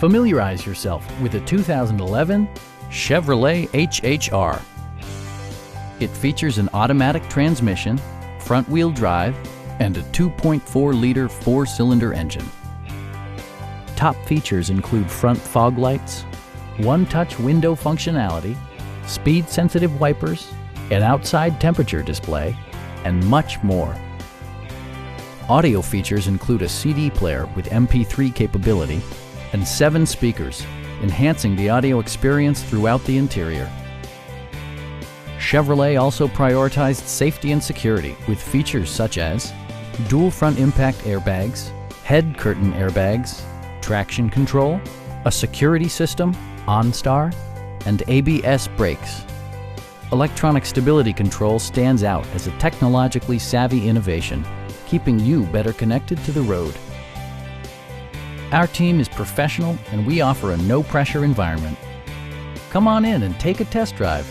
Familiarize yourself with a 2011 Chevrolet HHR. It features an automatic transmission, front-wheel drive, and a 2.4-liter four-cylinder engine. Top features include front fog lights, one-touch window functionality, speed-sensitive wipers, an outside temperature display, and much more. Audio features include a CD player with MP3 capability and 7 speakers, enhancing the audio experience throughout the interior. Chevrolet also prioritized safety and security with features such as dual front impact airbags, head curtain airbags, traction control, a security system, OnStar, and ABS brakes. Electronic stability control stands out as a technologically savvy innovation, keeping you better connected to the road. Our team is professional and we offer a no-pressure environment. Come on in and take a test drive.